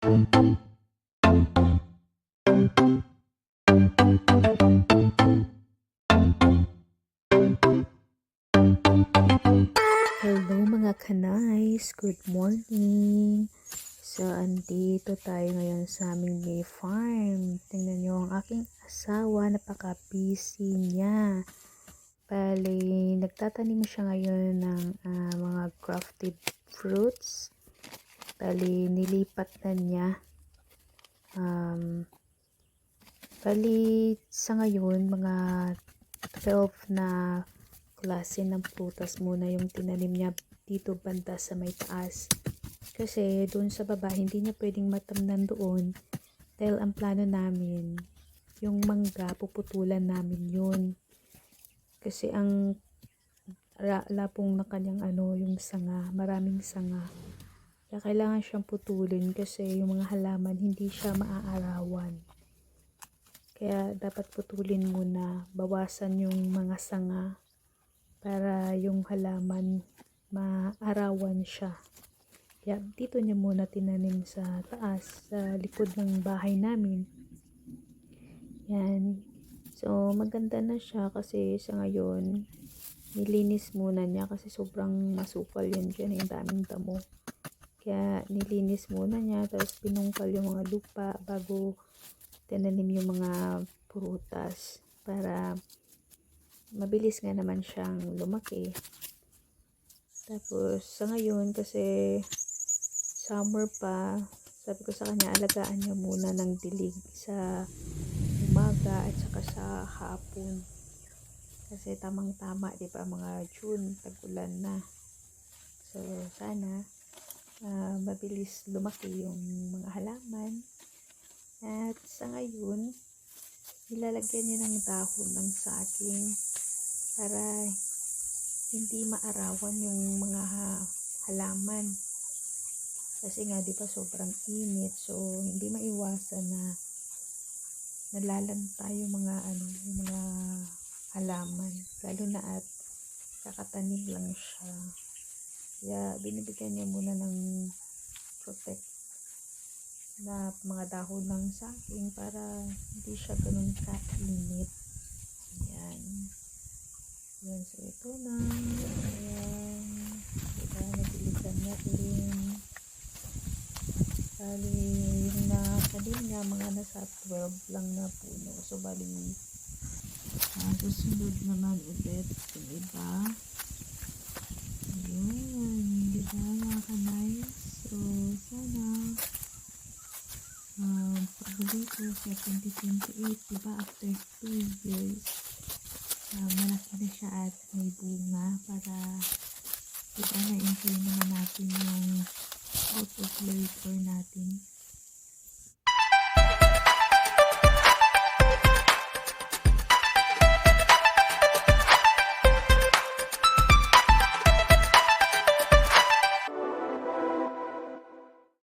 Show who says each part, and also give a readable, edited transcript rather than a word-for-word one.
Speaker 1: Hello mga kanays, good morning. So, andito tayo ngayon sa aming May Farm. Tingnan nyo ang aking asawa, napaka-busy niya. Bali, nagtatanim siya ngayon ng mga grafted fruits. Bali, nilipat na niya. Bali, sa ngayon, mga 12 na klase ng prutas muna yung tinanim niya dito banda sa may taas. Kasi doon sa baba, hindi niya pwedeng matamnan doon. Dahil ang plano namin, yung mangga, puputulan namin yun. Kasi ang lapong na kanyang yung sanga, maraming sanga. Kaya kailangan siyang putulin kasi yung mga halaman, hindi siya maaarawan. Kaya dapat putulin muna, bawasan yung mga sanga para yung halaman maarawan siya. Kaya dito niya muna tinanim sa taas, sa likod ng bahay namin. Yan. So, maganda na siya kasi sa ngayon, nilinis muna niya kasi sobrang masukal yan dyan. Yung daming damo. Kaya nilinis muna niya, tapos pinungkal yung mga lupa bago tinanim yung mga prutas para mabilis nga naman siyang lumaki. Tapos sa ngayon kasi summer pa, sabi ko sa kanya alagaan niya muna ng dilig sa umaga at saka sa hapon. Kasi tamang tama, di ba, mga June, tag-ulan na. So sana mabilis lumaki yung mga halaman. At sa ngayon, nilalagyan niya ng dahon ng saging para hindi maarawan yung mga halaman. Kasi nga, di ba, sobrang init. So, hindi maiwasan na nalalanta yung mga, yung mga halaman. Lalo na at kakatanim lang siya. Kaya, binibigyan niya muna ng protect na mga dahon ng saging para hindi siya ganun kainit. Ayan. Ayan, so ito na. Ayan. Diba, nagilitan na rin. Bali, yung natanim niya, mga nasa 12 lang na puno. So, bali, susunod naman ulit yung iba. Ayan. Diba, mga kanay? So, sana pagbalik ko sa 2028, diba, after 2 years, malaki na siya at may bunga para diba na-enjoy naman natin yung out of labor natin.